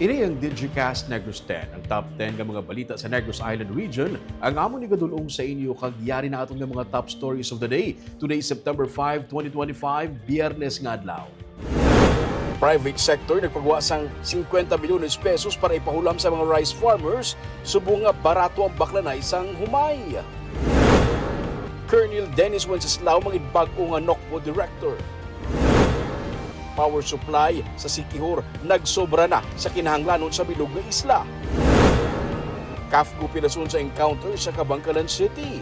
Ini ang Digicast Negros X, ang top 10 ng mga balita sa Negros Island region. Ang amon ni gadulong sa inyo kagyari na atong mga top stories of the day. Today, September 5, 2025, Biyernes nga adlaw. Private sector nagpagawa sang 50 milyones pesos para ipahulam sa mga rice farmers. Subong nga barato ang baklanay sang humay. Colonel Dennis Wenceslao mangin bag-o nga NOCPO director. Power supply sa Siquijor nagsobra na sa kinahanglanon sa bilog nga isla. Kafgo pinasun sa encounter sa Kabangkalan City.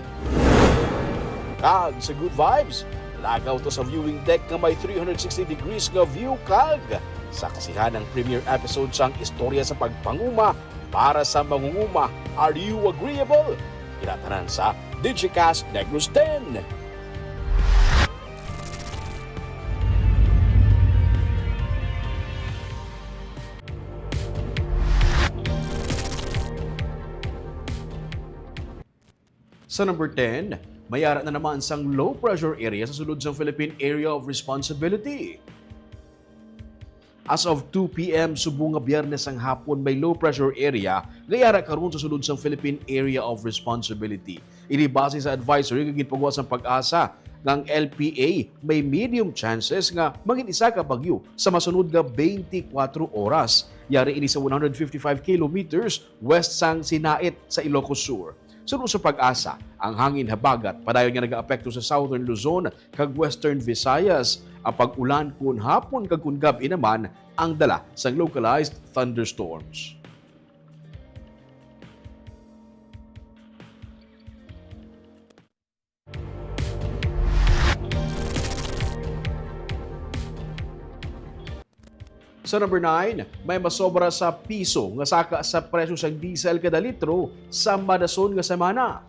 Kag sa Good Vibes, lagaw to sa viewing deck nga may 360 degrees nga view kag. Saksihan ang premiere episode sang istorya sa pagpanguma para sa mangunguma. Are you agreeable? Kinatanan sa Digicast Negros X. Sa number 10, mayara na naman sang low pressure area sa sulod sang Philippine Area of Responsibility. As of 2 p.m. subong nga Biyernes ang hapon may low pressure area gayara karon sa sulod sang Philippine Area of Responsibility. Ini base sa advisory nga ginpagawa sang pag-asa ng LPA may medium chances nga maging isa ka bagyo sa masunod nga 24 oras. Yari ini sa 155 kilometers west sang Sinait sa Ilocos Sur. Sunod sa pag-asa, ang hangin habagat padayon nga nag-aapekto sa Southern Luzon kag Western Visayas. Ang pag-ulan kun hapon kag kun gabi naman ang dala sang localized thunderstorms. Sa number 9, may masobra sa piso nga saka sa presyo sa diesel kada litro sa madason nga semana.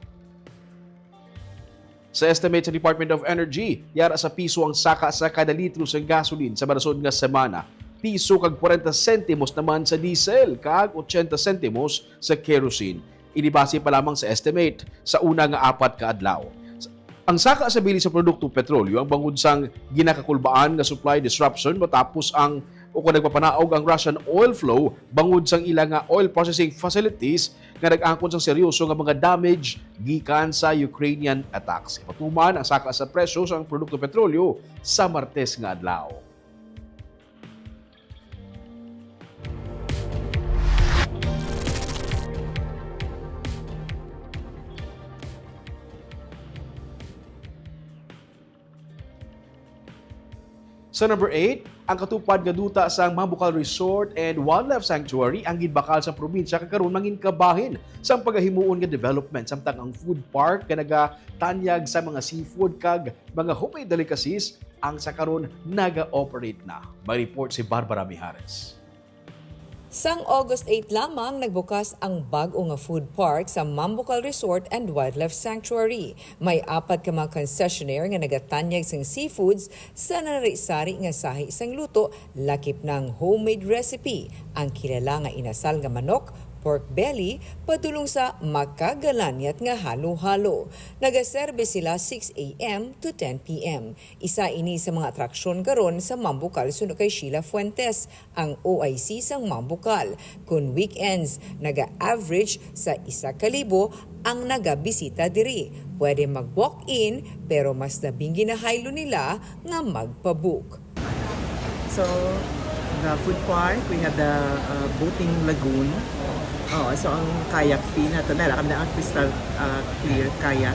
Sa estimate sa Department of Energy, yara sa piso ang saka sa kada litro sa gasoline sa madason nga semana. Piso kag 40 sentimos naman sa diesel kag 80 sentimos sa kerosene. Inibase pa lamang sa estimate sa una nga 4 ka adlaw. Ang saka sa bili sa produkto petrolyo ang bangod sang ginakakulbaan nga supply disruption matapos ang o kung nagpapanaog ang Russian oil flow bangod sang ilang nga oil processing facilities nga nag-angkon sang seryoso nga mga damage gikan sa Ukrainian attacks. Patuman ang saka sa presyo sa produkto petrolyo sa Martes nga adlaw. Sa number 8, ang katupad nga duta sa Mambukal Resort and Wildlife Sanctuary ang gidbakal sa probinsya kakaron mangin kabahin sa pagahimuon nga development samtang ang food park nga nagatanyag sa mga seafood kag mga homemade delicacies ang sa karon naga-operate na. May report si Barbara Mijares. Sang August 8 lamang nagbukas ang bag-o nga food park sa Mambukal Resort and Wildlife Sanctuary. May 4 ka mga concessionaire nga nagatanyag sang seafoods sa narisari nga sahi sang luto, lakip ng homemade recipe. Ang kilala nga inasal nga manok, pork belly, padulong sa makagalanyat nga halo-halo. Nagaserbe sila 6 a.m. to 10 p.m. Isa ini sa mga atraksyon karon sa Mambukal suno kay Sheila Fuentes, ang OIC sang Mambukal. Kun weekends, naga-average sa 1,000 ang nagabisita diri. Pwede mag-walk-in pero mas labing ginahaylo nila nga magpabook. So, the food park, we have the boating lagoon. So ang kayak fee na ito, meron kami na ang crystal clear kayak.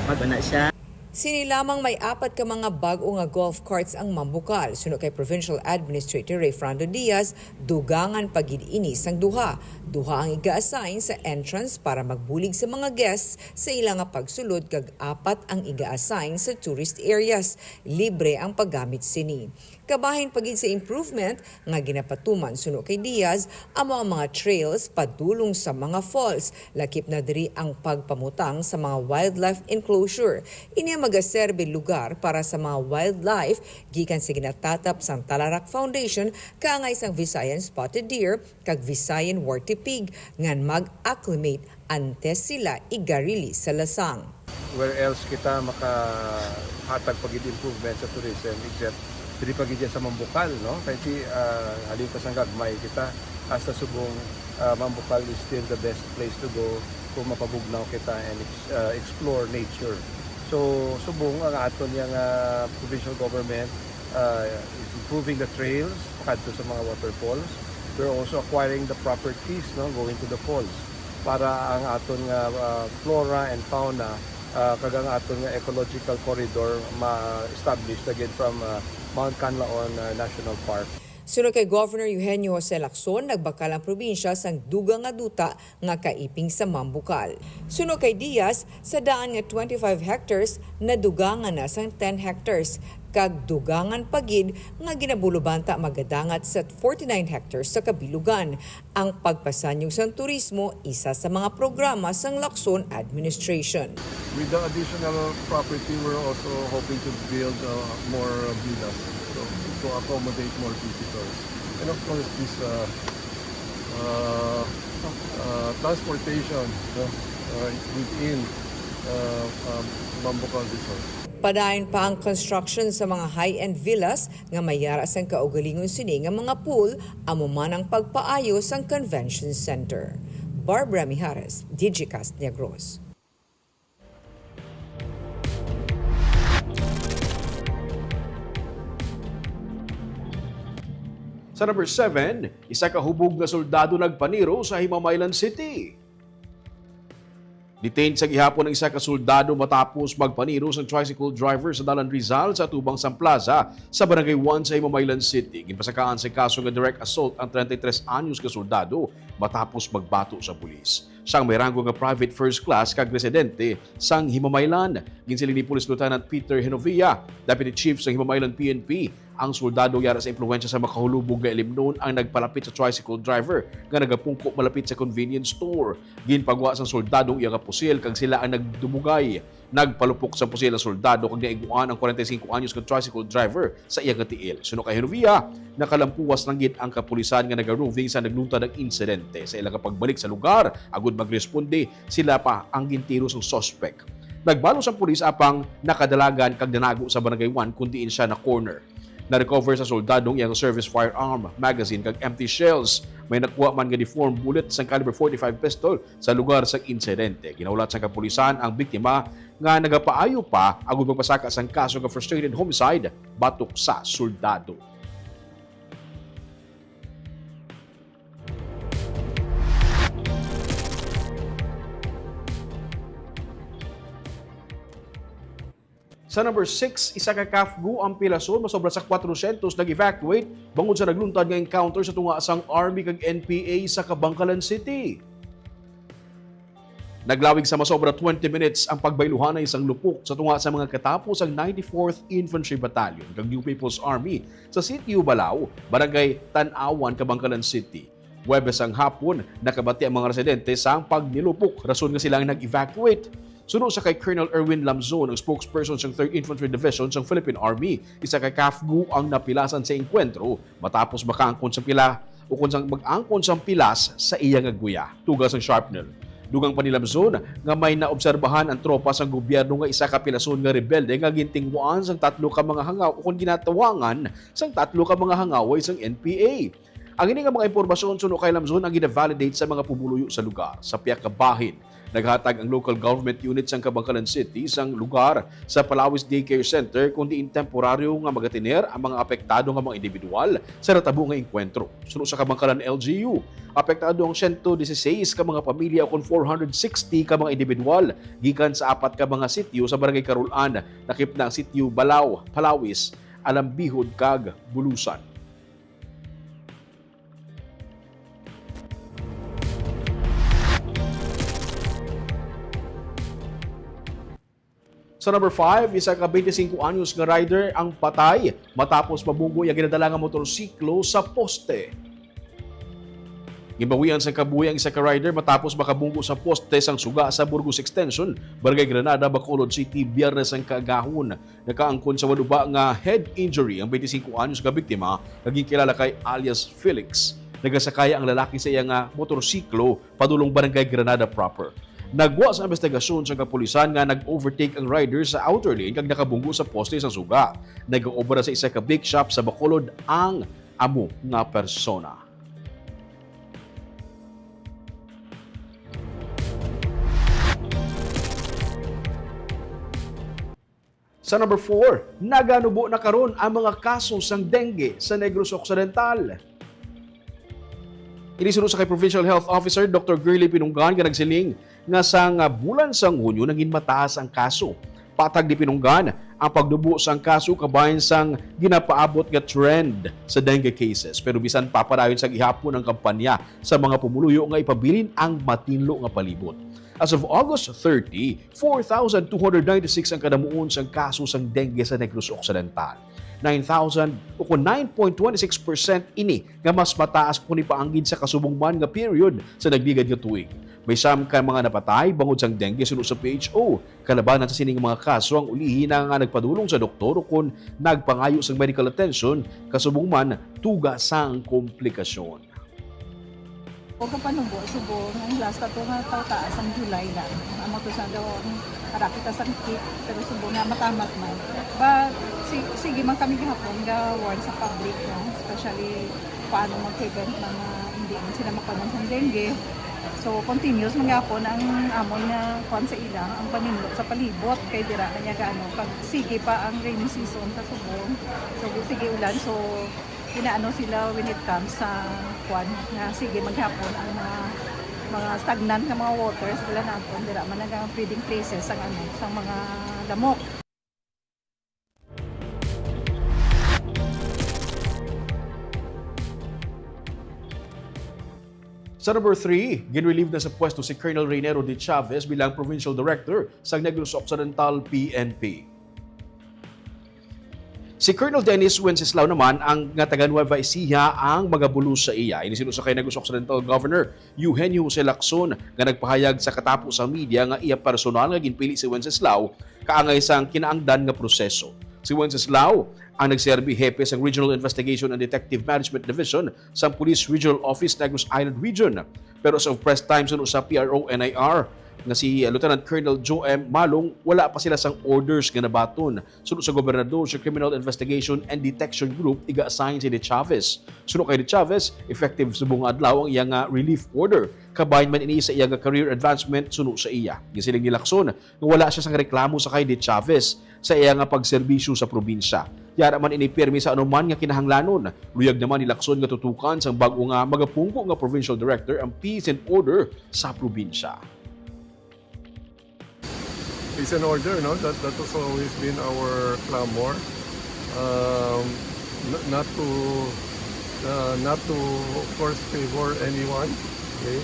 Bago na siya. Sinilamang may 4 ka mga bag-o nga golf carts ang Mambukal. Suno kay Provincial Administrator Ray Frando Diaz, dugangan pagid ini sang duha. Duha ang iga-assign sa entrance para magbulig sa mga guests sa ilang nga pagsulod kag 4 ang iga-assign sa tourist areas. Libre ang paggamit sini. Kabahin pagid sa improvement nga ginapatuman suno kay Diaz ang mga trails padulong sa mga falls. Lakip na diri ang pagpamutang sa mga wildlife enclosure. Ini magaserbe lugar para sa mga wildlife gikan sa ginatatap sang Talarak Foundation kaangay sang Visayan Spotted Deer kag Visayan Warty Pig ngan mag-acclimate antes sila igarili sa lasang. Where else kita makahatag pagid improvement sa tourism except diri pagidya sa Mambukal, no? Kay si halin ta sang gagmay kita hasta subong Mambukal is still the best place to go kung mapabugnaw kita and explore nature. So subong ang aton yang provincial government is improving the trails kadto sa mga waterfalls. We're also acquiring the properties, no, going to the falls para ang aton flora and fauna kagang aton ecological corridor ma-establish again from Mount Canlaon National Park. Sunod kay Governor Eugenio Jose Lacson, nagbakal ang probinsya sang dugang nga duta nga kaiping sa Mambukal. Sunod kay Diaz, sa daan nga 25 hectares, nadugangan na sang 10 hectares. Kag dugangan pagid nga ginabulubanta magadangat sa 49 hectares sa kabilugan. Ang pagpasanyog sa turismo, isa sa mga programa sang Lacson administration. With the additional property, we're also hoping to build more villas to accommodate more visitors. And of course, this transportation within Mambukal Resort. Padayon pa ang construction sa mga high-end villas nga mayara sang kaugalingon sini nga mga pool amo man ang pagpaayo sang convention center. Barbara Mijares, Digicast Negros. Sa number 7, isa ka hubog na soldado nagpaniro sa Himamaylan City. Detained sa gihapon ng isa ka soldado matapos magpaniro sa tricycle driver sa Dalan Rizal sa Tubang San Plaza sa Barangay 1 sa Himamaylan City. Ginpasakaan sa kaso nga direct assault ang 33 anyos ka soldado matapos magbato sa pulis. Siyang may ranggo nga private first class kag residente sang Himamaylan. Ginsiling ni Police Lieutenant Peter Henovia, Deputy Chief sa Himamaylan PNP. Ang soldado yara sa impluwensya sa makahulubog nga elimnon ang nagpalapit sa tricycle driver nga nagapungko malapit sa convenience store. Ginpagwa sa soldadong iya nga pusil kag sila ang nagdumugay. Nagpalupok sa pusil ang soldado kag naiguan ang 45 anyos nga tricycle driver sa iya nga tiil. Suno kay Henovia, nakalampuwas lang gid ang kapulisan nga nagaroving sa nagluntad ng insidente. Sa ilang pagbalik sa lugar, agud magresponde, sila pa ang gintiro sa suspect. Nagbalo sa pulis apang nakadalagan kag danago sa Barangay 1 kundi siya na corner. Na-recover sa soldadong iyang service firearm, magazine kag empty shells. May nakuha man nga deformed bullet sa caliber 45 pistol sa lugar sa insidente. Ginaulat sa kapulisan ang biktima nga nagapaayo pa agud magpasaka sang kaso nga frustrated homicide batok sa soldado. Sa number 6, isa ka kafgu ang pilason masobra sa 400 nag-evacuate bangod sa nagluntad nga encounter sa tunga sang Army kag NPA sa Kabangkalan City. Naglawig sa masobra 20 minutes ang pagbayluhan ng isang lupok sa tunga sa mga katapos ang 94th Infantry Battalion kag New People's Army sa Sitio Balao, Barangay Tanawan, Kabangkalan City. Huwebes ang hapon, nakabati ang mga residente sa pagnilupok, rason nga silang nag-evacuate. Sunod sa kay Colonel Erwin Lamzon, ang spokesperson sa 3rd Infantry Division sa Philippine Army, isa kay kafgu ang napilasan sa enkwentro matapos makaangkon sa pila o kung mag-angkon sa pilas sa iyang agguya. Tugas ang sharpner. Dugang pa ni Lamzon nga may naobserbahan ang tropa sa gobyerno nga isa ka pilason nga rebelde nga gintingwaan sang 3 ka mga hangaw o kung ginatawangan sang 3 ka mga hangaway sang NPA. Ang ini nga mga impormasyon suno kay Lamzon ang gina-validate sa mga pumuluyo sa lugar. Sa piyak ka bahin, naghatag ang local government unit sa Kabangkalan City sang lugar sa Palawis Daycare Center kundi temporaryo nga magatiner ang mga apektado nga mga individual sa natabo nga enkwentro. Sunod sa Kabangkalan LGU, apektado ang 116 ka mga pamilya o 460 ka mga individual gikan sa 4 ka mga sityo sa Barangay Carulan, nakip na ang sityo Balao, Palawis, Alambihod kag Bulusan. Sa number 5, isa ka 25 anyos nga rider ang patay matapos mabunggo ang ginadala nga motorsiklo sa poste. Gibawian sa kabuhi ang isa ka rider matapos makabunggo sa poste sang suga sa Burgos Extension, Barangay Granada, Bacolod City, Biyernes ang kagahon. Nakaangkon sa waluba nga head injury ang 25 anyos nga biktima, naging kilala kay alias Felix. Nagasakaya ang lalaki sa iyang motorsiklo padulong Barangay Granada proper. Nagwa sa investigasyon sa kapulisan nga nag-overtake ang rider sa outer lane kag nakabunggo sa poste sa suga. Nag-obra sa isa ka bake shop sa Bacolod ang amo nga persona. Sa number 4, naganubo na karon ang mga kaso sang dengue sa Negros Occidental. Inisunod sa kay Provincial Health Officer Dr. Girly Pinunggan nga nagsiling nga sang bulan sang Hunyo naging mataas ang kaso. Patag ni Pinunggan ang pagdubo sang kaso kabayan sang ginapaabot nga trend sa dengue cases. Pero bisan papadayon sa gihapon ang kampanya sa mga pumuluyo nga ipabilin ang matinlo nga palibot. As of August 30, 4,296 ang kadamuon sang kaso sang dengue sa Negros Occidental. 9,000 o 9.26% ini nga mas mataas kung ipaanggid sa kasubong man nga period sa nagligad nga tuig. May sam ka mga napatay bangod sang dengue sunod sa PHO. Kalabanan sa sining mga kaso ang ulihin na nga nagpadulong sa doktor o kung nagpangayo sang medical attention kasubong man tuga sang komplikasyon. Huwag ka panubo, subong. Ang last ato nga taas ang July na. Amo to sa daw ang harapit sa kit, pero subong nga matamat man. But sige man kami gihapon nga warn sa public, no? Especially paano mag-prevent mga hindi man sila makaman sa dengue. So continuous magyapon ang amon nga kwan sa ilang ang panindot sa palibot kay dira kanya gaano pag sige pa ang rainy season ta subong. So sige ulan so inaano sila when it comes sa kwan nga sige maghapon ang mga stagnant nga mga waters dila naton dira man nga breeding places ang ano sa mga lamok. Sa number 3, ginrelieve na sa pwesto si Colonel Reynero de Chavez bilang Provincial Director sa Negros Occidental PNP. Si Colonel Dennis Wenceslao naman ang nga taga Nueva Ecija ang magabulos sa iya. Inisinod sa kay Negros Occidental Governor Eugenio Jose Lacson nga nagpahayag sa katapos sa media nga iya personal nga ginpili si Wenceslao kaangay sang kinaangdan nga proseso. Si Wenceslao ang nagserbi hepe sa Regional Investigation and Detective Management Division sa Police Regional Office Negros Island Region. Pero sa press time sunod sa PRO-NIR na si Lieutenant Colonel Joe M. Malong, wala pa sila sang orders nga nabaton. Sunod sa gobernador sa Criminal Investigation and Detection Group, iga-assign si De Chavez. Sunod kay De Chavez, effective subong adlaw ang iyang relief order. Kabayan man ini sa iyang career advancement sunod sa iya. Gisiling ni Lacson nga wala siya sang reklamo sa kay De Chavez sa iyang pagserbisyo sa probinsya. Yara man ini pirmi sa anuman nga kinahanglanon. Luyag naman ni Lacson nga tutukan sang bag-o nga magapungko nga provincial director ang peace and order sa probinsya. Peace and order, no? That has always been our clamor. Not to of course favor anyone. Okay.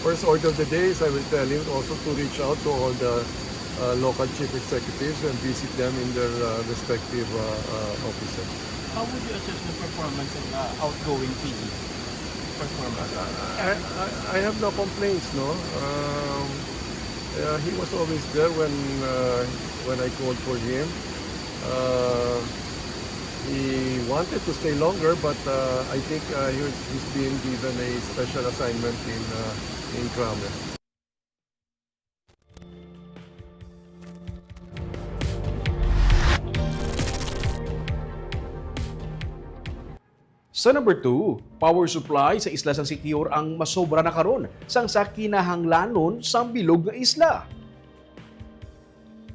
First order of the day is I will tell him also to reach out to all the local chief executives and visit them in their respective offices. How would you assess the performance of the outgoing PE? Performance? I have no complaints, no. He was always there when I called for him. He wanted to stay longer, but I think he's being given a special assignment in Kramer. Sa number 2, power supply sa isla sang Siquijor ang masobra na karon sang sa kinahanglanon sang bilog nga isla.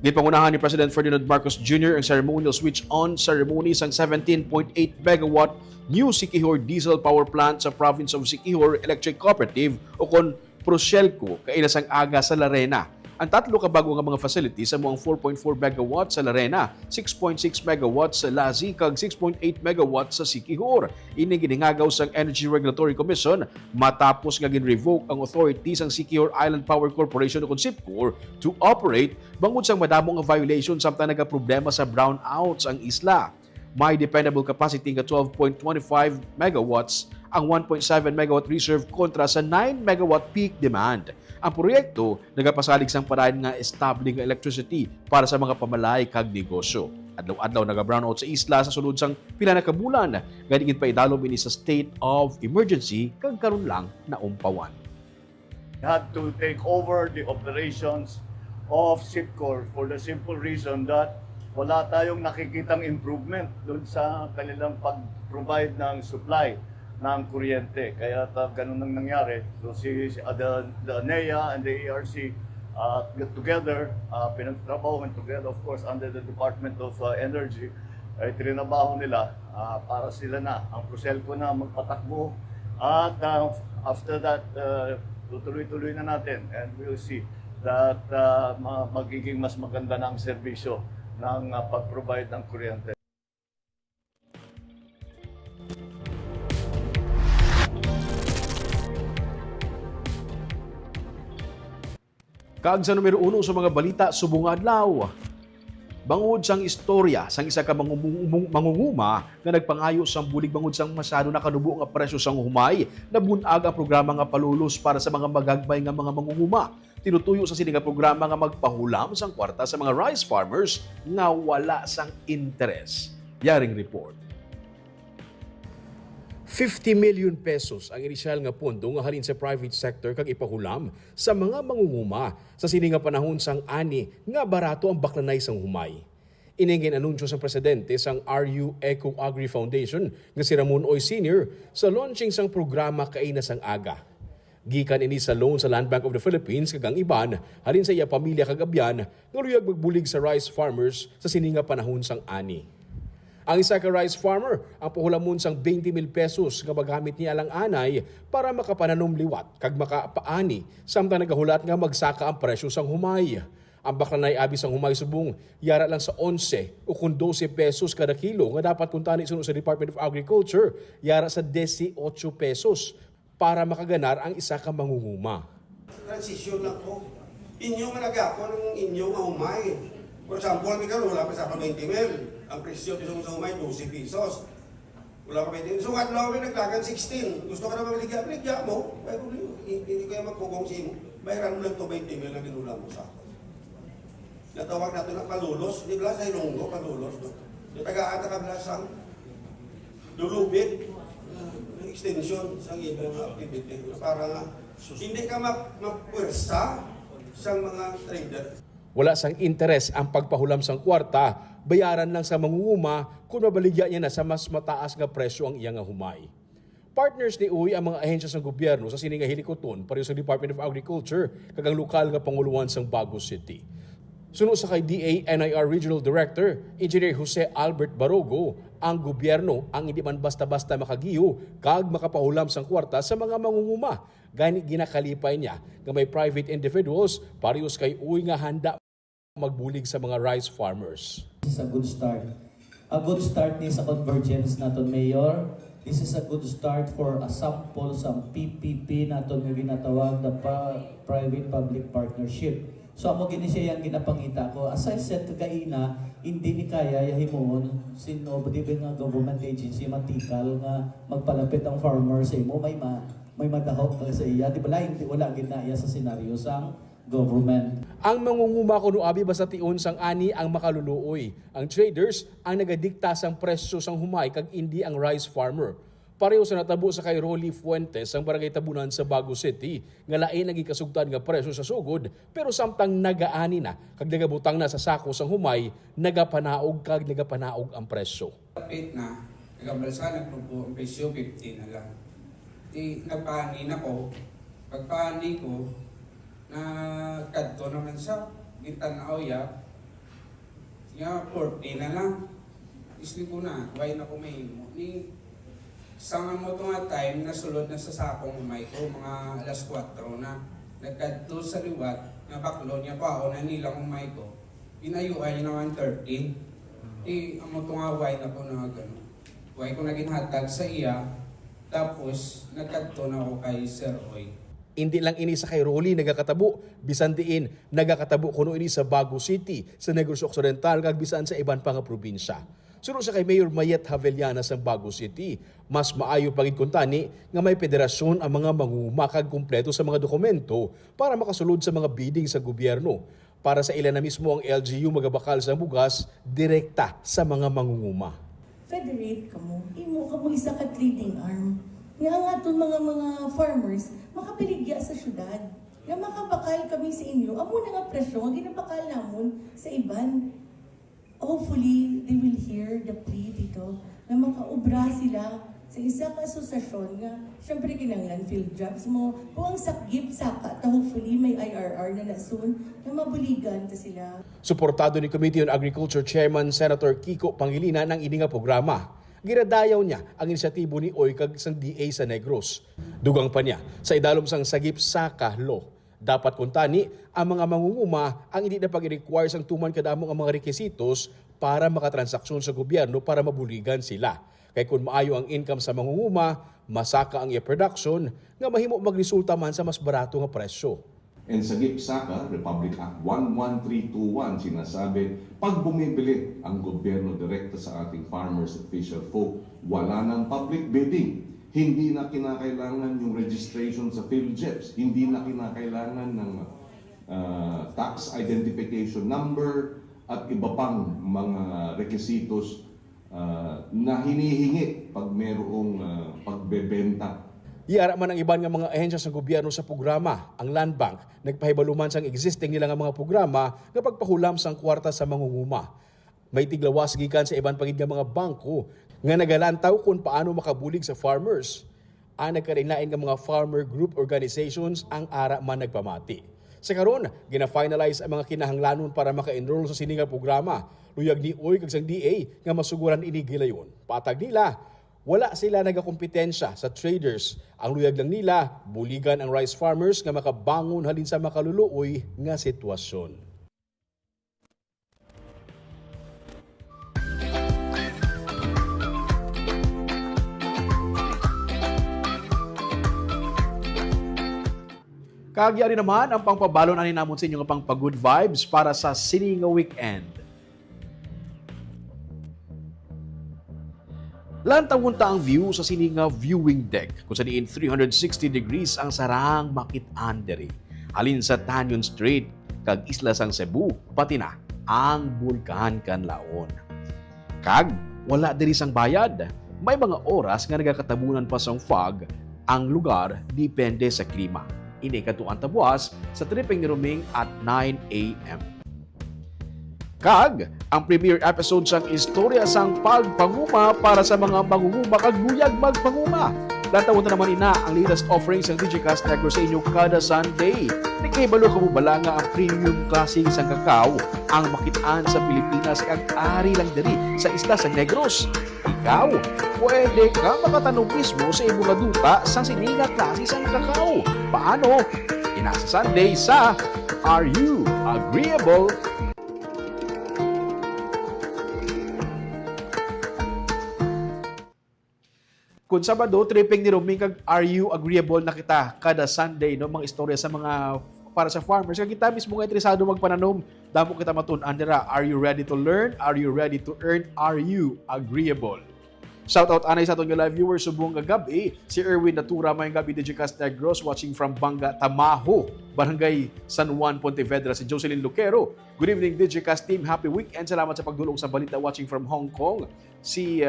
Gipangunahan ni President Ferdinand Marcos Jr. ang ceremonial switch-on ceremony sang 17.8 megawatt new Siquijor diesel power plant sa province of Siquijor Electric Cooperative o kon Proselco kaila sang aga sa Larena. Ang tatlo ka bago nga mga facilities sa mga 4.4 megawatts sa Larena, 6.6 megawatts sa Lazi kag 6.8 megawatts sa Siquijor. Ini giningagaw sang Energy Regulatory Commission matapos nga gin-revoke ang authority sang Siquijor Island Power Corporation o SIPCOR to operate bangod sang madamong nga violation samtang nagaproblema sa brownouts ang isla. May dependable capacity nga 12.25 megawatts ang 1.7 megawatt reserve kontra sa 9 megawatt peak demand. Ang proyekto nagapasalig sang parayan nga estable nga electricity para sa mga pamalay kag negosyo. Adlaw-adlaw naga-brownout sa isla sa sulod sang pila na kabulan. Ganigin pa idalom ini sa state of emergency kag karon lang na umpawan. had to take over the operations of Siquijor for the simple reason that wala tayong nakikitang improvement doon sa kanilang pag-provide ng supply ng kuryente. Kaya ganun ang nangyari. So the NEA and the ARC get together, pinagtrabaho together, of course, under the Department of Energy. Trinabaho nila para sila na, ang Proselco na magpatakbo. At after that, tutuloy-tuloy na natin and we'll see that magiging mas maganda na ang serbisyo ng pag-provide ng kuryente. Kag sa numero 1 sa mga balita subong adlaw. Bangod sang istorya sang isa ka mangunguma nga nagpangayo sang bulig bangod sang masyado nakanubo nga presyo sang humay, nabunag ang programa nga palulos para sa mga magagbay nga mga mangunguma. Tinutuyo sa sini nga programa nga magpahulam sang kwarta sa mga rice farmers nga wala sang interes. Yaring report. 50 million pesos ang inisyal nga pondo nga halin sa private sector kag ipahulam sa mga mangunguma sa sini nga panahon sang ani nga barato ang baklanay sang humay. Iningin anunsyo sang presidente sang RU Eco Agri Foundation nga si Ramon Oy Sr. sa launching sang programa kaina sang aga. Gikan ini sa loan sa Land Bank of the Philippines kag ang iban halin sa iya pamilya kag abyan nga luyag magbulig sa rice farmers sa sini nga panahon sang ani. Ang isa ka rice farmer ang pahulamon sang 20 mil pesos nga magamit niya lang anay para makapananom liwat kag makapaani samtang nagahulat nga magsaka ang presyo sang humay. Ang baklanay abi sang humay subong yara lang sa 11 o kung 12 pesos kada kilo nga dapat kuntani suno sa Department of Agriculture yara sa 18 pesos para makaganar ang isa ka mangunguma. Transisyon lang po. Inyo nga nagako ng inyo nga humay. For example, may karoon, wala pa sa 20 mil. Ang presyo sa humay, 12 pesos. Wala pa 20 mil. So, nga lang kami naglagan 16. Gusto ka na maligya mo. Hindi kaya magpugong si mo. Bayaran mo lang ito 20 mil na ginulang mo sa akin. Natawag natin ang palulos. Di ba sa Ilonggo, palulos. Tagaan na kablasang lulubit. Extension sa ibang activity. Para nga, hindi ka mapwersa sa mga trader. Wala sang interes ang pagpahulam sang kwarta, bayaran lang sa mangunguma kung mabaligya niya na sa mas mataas nga presyo ang iyang humay. Partners ni Uy ang mga ahensya ng gobyerno sa sini nga hilikoton pareho sa Department of Agriculture kag ang lokal nga panguluan sang Bago City. Suno sa kay DA-NIR Regional Director, Engineer Jose Albert Barogo, ang gobyerno ang hindi man basta-basta makagiyo kag makapahulam sang kwarta sa mga mangunguma. Gani ginakalipay niya nga may private individuals parehas kay Uy nga handa magbulig sa mga rice farmers. This is a good start. A good start ni sa convergence naton, Mayor. This is a good start for a sample sa PPP naton nga ginatawag na private-public partnership. So amo gini siya yang ginapangita ko. As I said kagaina, hindi ni kaya yahimon sino ba nga government agency matikal nga magpalapit ang farmer sa imo may madahok ka sa iya. Di ba hindi wala gid na iya sa senaryo sang government. Ang mangunguma kuno abi basta tion sang ani ang makaluluoy. Ang traders ang nagadikta sang presyo sang humay kag hindi ang rice farmer. Pareho sa natabo sa kay Rolly Fuentes ang barangay Tabunan sa Bago City nga lain naging kasugtan nga presyo sa sugod pero samtang nagaani na kag nagabutang na sa sako sang humay nagapanaog ang presyo. Kapit na nagabalsa nagpugpo ang presyo 50 na lang. Di nagpaani na ko. Pagpaani ko na kadto naman sa gitanaw ya nga 40 na lang. Isli ko na why na ko may ni sanga mo ito nga time na sulod na sa sakong humay ko, mga alas 4 na. Nagkadto sa liwat, nga baklo niya pa ako na nilang humay ko. Pinayuan niya naman 13. Amo ito nga why na ko na gano'n. Why ko naging hatag sa iya, tapos nagkadto na ako kay Sir Oy. Hindi lang ini sa kay Rolly nagakatabo, bisan diin nagakatabo kuno ini sa Bago City, sa Negros Occidental, kag bisan sa iban pang probinsya. Suno sa kay Mayor Mayet Havellana sa Bago City, mas maayo pagid kuntani nga may federasyon ang mga mangunguma kag kumpleto sa mga dokumento para makasulod sa mga bidding sa gobyerno. Para sa ilan na mismo ang LGU magabakal sa bugas direkta sa mga mangunguma. Federate kamo, imo kamo isa ka trading arm. Nga ang aton mga farmers makapiligya sa syudad. nga makabakal kami sa inyo. Amo na nga presyo, nga ginabakal namon sa iban. Hopefully, they will hear the plea dito na makaubra sila sa isa ka asosasyon nga syempre kinanglan field jobs mo. Kung ang sakgip saka, hopefully may IRR na soon na mabuligan ta sila. Suportado ni Committee on Agriculture Chairman Senator Kiko Pangilinan ng ini nga programa. Giradayaw niya ang inisyatibo ni Oykag sang DA sa Negros. Dugang pa niya sa idalom sang sagip saka law. Dapat kuntani ang mga mangunguma ang hindi na pag-require sang tuman kadamong ang mga rekisitos para makatransaksyon sa gobyerno para mabuligan sila. Kaya kung maayo ang income sa mangunguma, masaka ang i-production nga mahimo magresulta man sa mas barato nga presyo. And sa GIPSACA, Republic Act 11321, sinasabi, pag bumibili ang gobyerno direkta sa ating farmers at fisher folk, wala ng public bidding. Hindi na kinakailangan yung registration sa PhilJeps. Hindi na kinakailangan ng tax identification number at iba pang mga requisitos na hinihingi pag mayroong pagbebenta. Iara man ang iban nga mga ahensya sa gobyerno sa programa. Ang Land Bank nagpahibaluman sang existing nila nga mga programa nga pagpahulam sang kwarta sa mangunguma. May tiglawas gikan sa iban pagid nga mga bangko nga nagalantaw kung paano makabulig sa farmers. Nagkarilain nga mga farmer group organizations ang ara man nagpamati. Sa karon, gina-finalize ang mga kinahanglanon para maka-enroll sa sininga programa. Luyag ni Oy kag sang DA nga masuguran ini gilayon. Patag nila, wala sila nagakompetensya sa traders. Ang luyag lang nila, buligan ang rice farmers nga makabangon halin sa makaluluoy nga sitwasyon. Kagyari naman ang pangpabalon ani namon sa inyo nga pang good vibes para sa sininga weekend. Lantaw-unta ang view sa sininga viewing deck kung sa diin 360 degrees ang sarang makit-an diri. Halin sa Tanyon Strait kag isla sang Cebu pati na ang Bulkan Kanlaon. Kag wala diri sang bayad. May mga oras nga nagakatabunan pa sang fog ang lugar depende sa klima. Ini katuan tabuas sa tripping ni Ruming at 9 a.m. Kag, ang premiere episode sang istorya sang pagpanguma para sa mga mangunguma kag luyag magpanguma. Latawon naman ina ang latest offerings ng Digicast Negros sa inyo kada Sunday. Nakibalo ka mo bala nga ang premium klaseng sang kakao ang makitaan sa Pilipinas kag ari lang diri sa isla sang Negros. Ikaw, pwede ka makatanong mismo sa imong duta sang sininga klase sang kakao. Paano? Inasa Sunday sa Are You Agreeable? Kung Sabado, tripping ni Roming kag Are You Agreeable na kita kada Sunday, no? Mga istorya sa mga para sa farmers. Kag kita mismo nga interesado magpananom, damo kita matun-an dira. Are you ready to learn? Are you ready to earn? Are you agreeable? Shout out anay sa aton nga live viewers subong gabi. Si Erwin Natura may gabi Digicast Negros watching from Banga Tamaho, Barangay San Juan, Pontevedra. Si Jocelyn Lucero. Good evening Digicast team. Happy weekend. Salamat sa pagdulong sa balita watching from Hong Kong. Si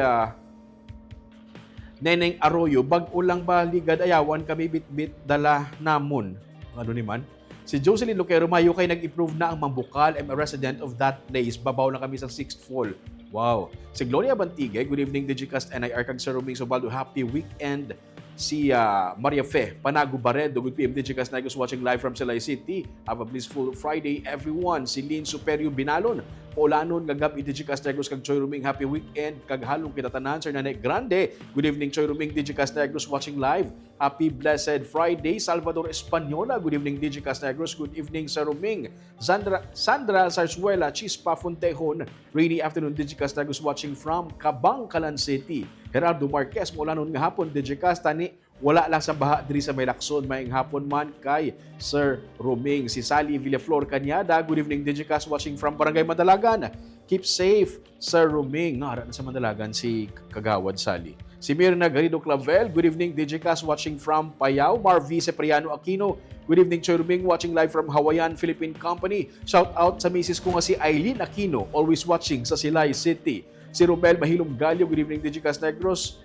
Neneng Arroyo, bag-o lang ba ligad ayawan kami bit-bit dala namon. Ano ni man? Si Jocelyn Lucero, mayo kay nag-improve na ang Mambukal. I'm a resident of that place. Babaw na kami sa 6th floor. Wow. Si Gloria Bantigue, good evening Digicast NIR kag Sir Roming Sobaldo. Happy weekend. Si Maria Fe, Panago Baredo, good PM Digicast Negros watching live from Silay City. Have a blissful Friday everyone. Si Lynn Superio Binalon, Paulanon, gagab Digicast Negros kag Choy Roming. Happy weekend. Kag halong kitatanan Sir Nanay Grande. Good evening Choy Roming Digicast Negros watching live. Happy blessed Friday. Salvador Española, good evening Digicast Negros. Good evening Sir Roming. Sandra Sarsuela, Chispa Fontejon. Rainy afternoon Digicast Negros watching from Cabangcalan City. Gerardo Marquez, mula noon nga hapon, Digicast, tani, wala lang sa baha diri sa may Lacson, may hapon man kay Sir Roming. Si Sally Villaflor Cañada, good evening Digicast, watching from Barangay Madalagan. Keep safe, Sir Roming. Ngara na sa Madalagan si Kagawad Sally. Si Mirna Garrido Clavel, good evening Digicast, watching from Payao. Marvi Cipriano Aquino, good evening Choy Roming, watching live from Hawaiian Philippine Company. Shout out sa misis ko nga si Eileen Aquino, always watching sa Silay City. Si Romel Mahilom Galio, good evening Digicast Negros.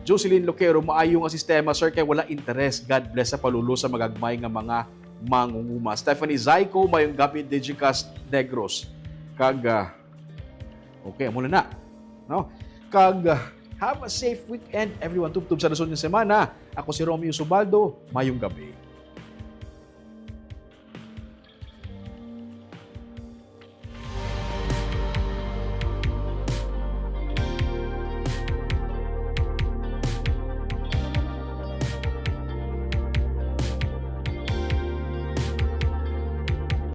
Jocelyn Loquero, maayong ang sistema, sir, kay wala interest. God bless sa palulo sa magagmay nga mga mangunguma. Stephanie Zaiko, mayong gabi Digicast Negros. Okay, muna na. No? Have a safe weekend, everyone. Tubtub sa nasunod ng semana. Ako si Romeo Subaldo. Mayong gabi.